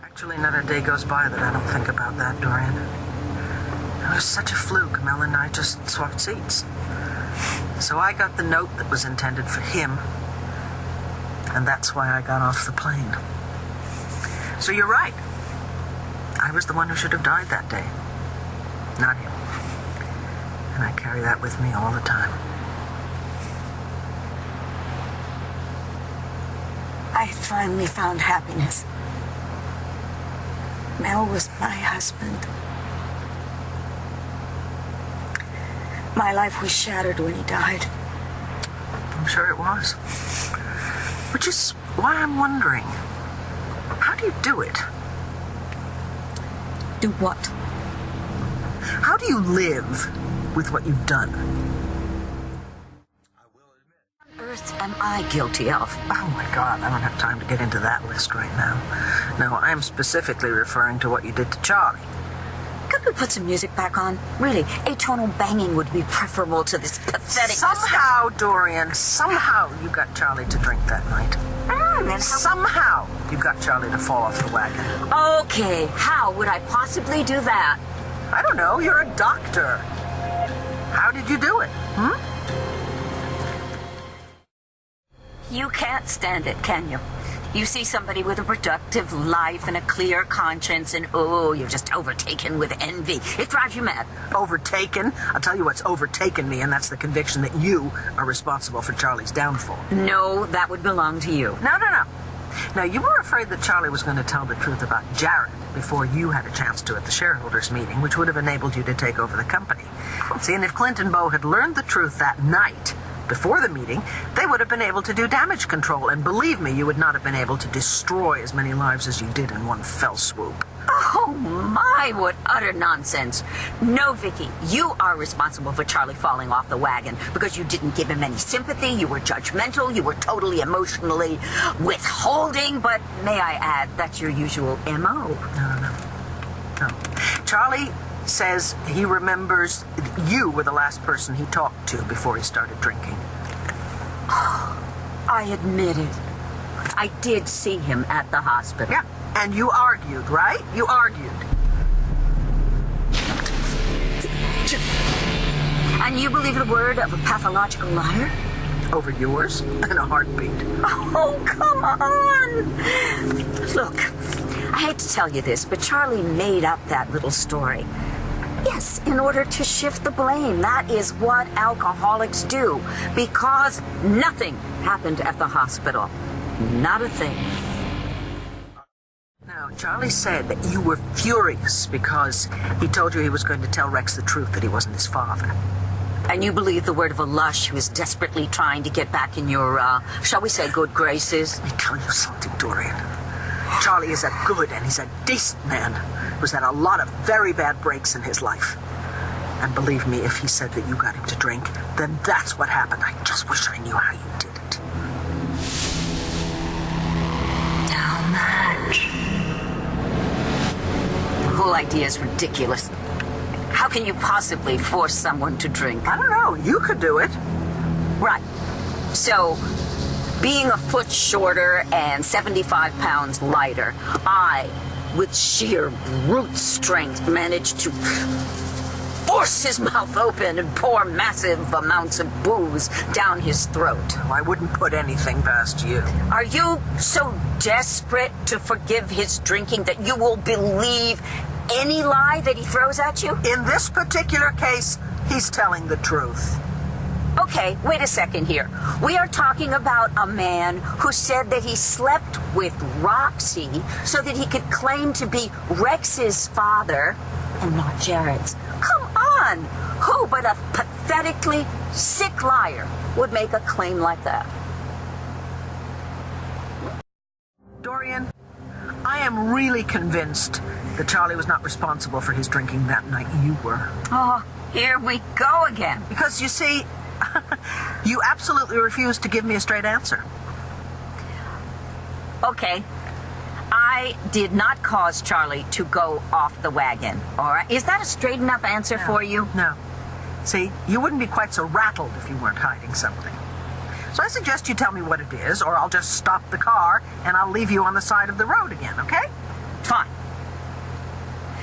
Actually, not a day goes by that I don't think about that, Dorian. It was such a fluke. Mel and I just swapped seats. So I got the note that was intended for him, and that's why I got off the plane. So you're right. I was the one who should have died that day, not him. And I carry that with me all the time. I finally found happiness. Mel was my husband. My life was shattered when he died. I'm sure it was. Which is why I'm wondering, how do you do it? Do what? How do you live with what you've done? What on earth am I guilty of? Oh my God, I don't have time to get into that list right now. No, I'm specifically referring to what you did to Charlie. Could we put some music back on? Really, atonal banging would be preferable to this pathetic... Somehow, Dorian, somehow you got Charlie to drink that night. And Somehow you got Charlie to fall off the wagon. Okay, how would I possibly do that? I don't know, you're a doctor. How did you do it, You can't stand it, can you? You see somebody with a productive life and a clear conscience and, oh, you're just overtaken with envy. It drives you mad. Overtaken? I'll tell you what's overtaken me, and that's the conviction that you are responsible for Charlie's downfall. No, that would belong to you. No. Now, you were afraid that Charlie was going to tell the truth about Jared before you had a chance to at the shareholders meeting, which would have enabled you to take over the company. See, and if Clint and Bo had learned the truth that night, before the meeting, they would have been able to do damage control, and believe me, you would not have been able to destroy as many lives as you did in one fell swoop. Oh my, what utter nonsense. No, Viki, you are responsible for Charlie falling off the wagon because you didn't give him any sympathy, you were judgmental, you were totally emotionally withholding, but may I add, that's your usual MO. No. Charlie says he remembers you were the last person he talked to before he started drinking. I admit it. I did see him at the hospital. Yeah, and you argued, right? You argued. And you believe the word of a pathological liar? Over yours and a heartbeat. Oh, come on! Look, I hate to tell you this, but Charlie made up that little story. Yes, in order to shift the blame. That is what alcoholics do. Because nothing happened at the hospital. Not a thing. Now, Charlie said that you were furious because he told you he was going to tell Rex the truth, that he wasn't his father. And you believe the word of a lush who is desperately trying to get back in your, shall we say, good graces? Let me tell you something, Dorian. Charlie is a good and he's a decent man who's had a lot of very bad breaks in his life. And believe me, if he said that you got him to drink, then that's what happened. I just wish I knew how you did it. How much? The whole idea is ridiculous. How can you possibly force someone to drink? I don't know. You could do it. Right. So, being a foot shorter and 75 pounds lighter, I, with sheer brute strength, managed to force his mouth open and pour massive amounts of booze down his throat. I wouldn't put anything past you. Are you so desperate to forgive his drinking that you will believe any lie that he throws at you? In this particular case, he's telling the truth. Okay, wait a second here. We are talking about a man who said that he slept with Roxy so that he could claim to be Rex's father and not Jared's. Come on! Who but a pathetically sick liar would make a claim like that? Dorian, I am really convinced that Charlie was not responsible for his drinking that night. You were. Oh, here we go again. Because, you see, you absolutely refused to give me a straight answer. Okay. I did not cause Charlie to go off the wagon, all right? Is that a straight enough answer for you? No. See, you wouldn't be quite so rattled if you weren't hiding something. So I suggest you tell me what it is, or I'll just stop the car and I'll leave you on the side of the road again, okay?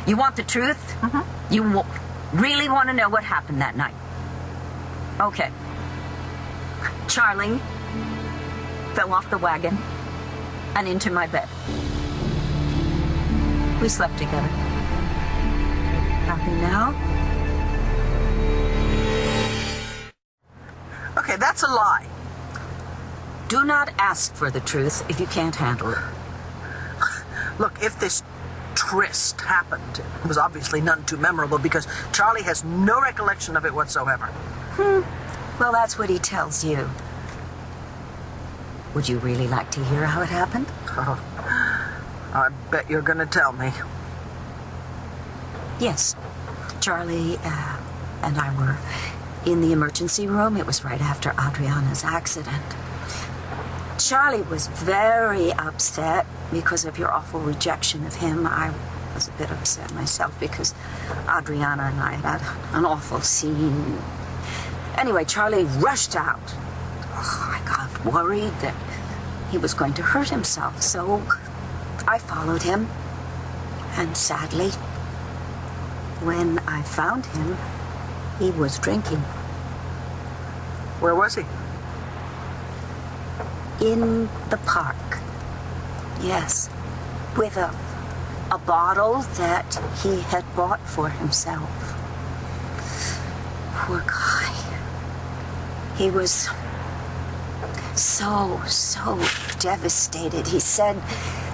You want the truth? Mm-hmm. You really want to know what happened that night? Okay. Charlie fell off the wagon and into my bed. We slept together. Happy now? Okay, that's a lie. Do not ask for the truth if you can't handle it. Look, if this tryst happened, it was obviously none too memorable because Charlie has no recollection of it whatsoever. Well, that's what he tells you. Would you really like to hear how it happened? Oh, I bet you're going to tell me. Yes. Charlie and I were in the emergency room. It was right after Adriana's accident. Charlie was very upset because of your awful rejection of him. I was a bit upset myself because Adriana and I had an awful scene. Anyway, Charlie rushed out. Oh, I got worried that he was going to hurt himself, so I followed him. And sadly, when I found him, he was drinking. Where was he? In the park. Yes. With a bottle that he had bought for himself. Poor guy. He was so devastated. He said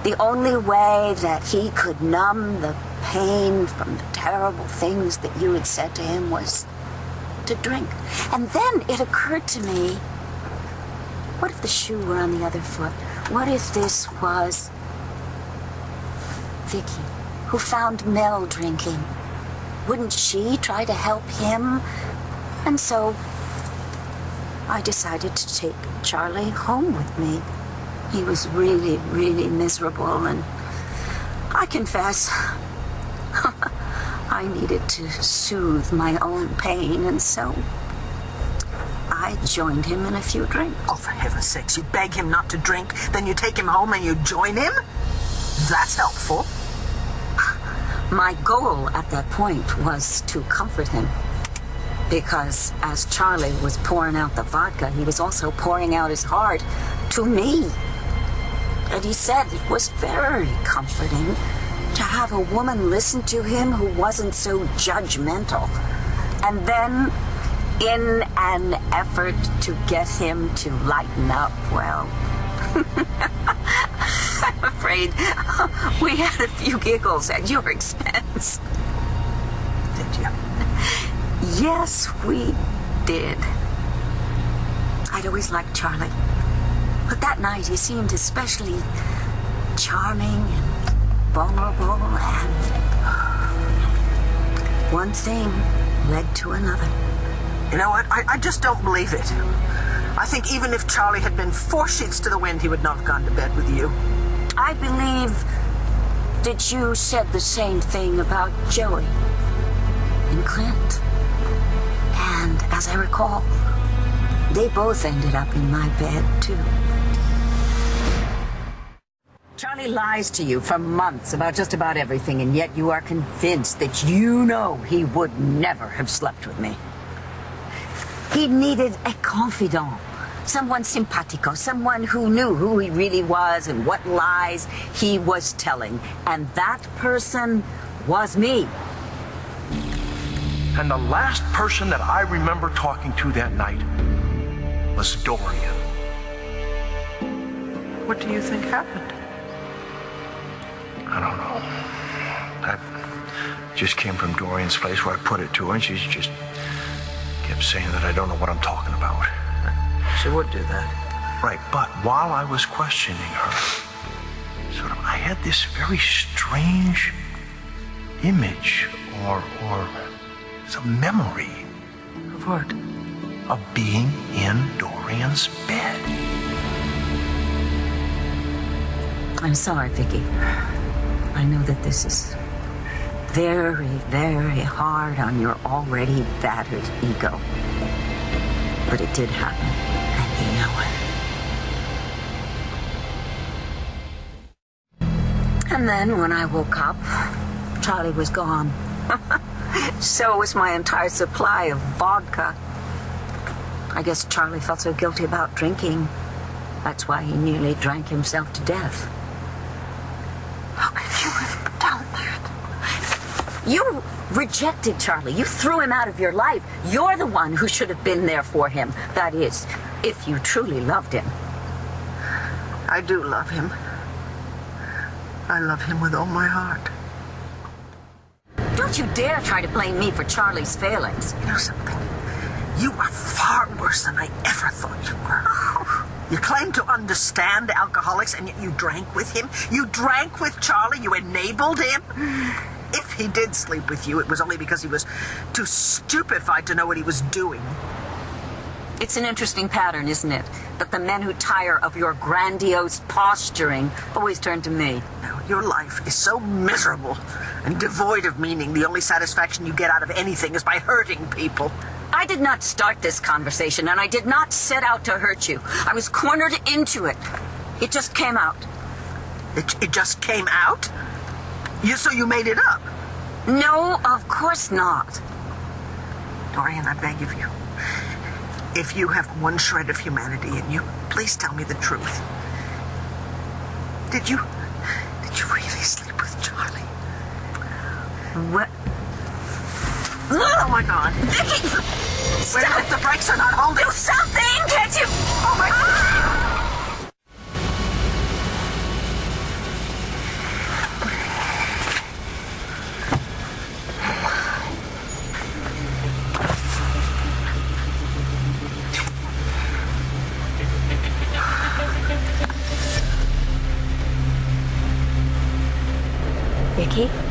the only way that he could numb the pain from the terrible things that you had said to him was to drink. And then it occurred to me, what if the shoe were on the other foot? What if this was Viki, who found Mel drinking? Wouldn't she try to help him? And so I decided to take Charlie home with me. He was really miserable, and I confess, I needed to soothe my own pain, and so I joined him in a few drinks. Oh, for heaven's sakes, you beg him not to drink, then you take him home and you join him? That's helpful. My goal at that point was to comfort him. Because as Charlie was pouring out the vodka, he was also pouring out his heart to me. And he said it was very comforting to have a woman listen to him who wasn't so judgmental. And then, in an effort to get him to lighten up, well, I'm afraid we had a few giggles at your expense. Did you? Yes, we did. I'd always liked Charlie. But that night he seemed especially charming and vulnerable, and one thing led to another. You know what? I just don't believe it. I think even if Charlie had been 4 sheets to the wind, he would not have gone to bed with you. I believe that you said the same thing about Joey and Clint. And as I recall, they both ended up in my bed, too. Charlie lies to you for months about just about everything, and yet you are convinced that you know he would never have slept with me. He needed a confidant, someone simpatico, someone who knew who he really was and what lies he was telling. And that person was me. And the last person that I remember talking to that night was Dorian. What do you think happened? I don't know. That just came from Dorian's place where I put it to her, and she just kept saying that I don't know what I'm talking about. She would do that. Right, but while I was questioning her, I had this very strange image or some memory. Of what? Of being in Dorian's bed. I'm sorry, Viki. I know that this is very, very hard on your already battered ego. But it did happen, and you know it. And then when I woke up, Charlie was gone. So was my entire supply of vodka. I guess Charlie felt so guilty about drinking. That's why he nearly drank himself to death. How could you have done that? You rejected Charlie. You threw him out of your life. You're the one who should have been there for him. That is, if you truly loved him. I do love him. I love him with all my heart. Don't you dare try to blame me for Charlie's failings. You know something? You are far worse than I ever thought you were. You claim to understand alcoholics, and yet you drank with him. You drank with Charlie. You enabled him. If he did sleep with you, it was only because he was too stupefied to know what he was doing. It's an interesting pattern, isn't it? That the men who tire of your grandiose posturing always turn to me. No, your life is so miserable and devoid of meaning. The only satisfaction you get out of anything is by hurting people. I did not start this conversation, and I did not set out to hurt you. I was cornered into it. It just came out. It just came out? So you made it up? No, of course not. Dorian, I beg of you. If you have one shred of humanity in you, please tell me the truth. Did you really sleep with Charlie? What? Oh my God. Viki! Wait a minute, the brakes are not holding. Do something, can't you? Oh my God. Viki?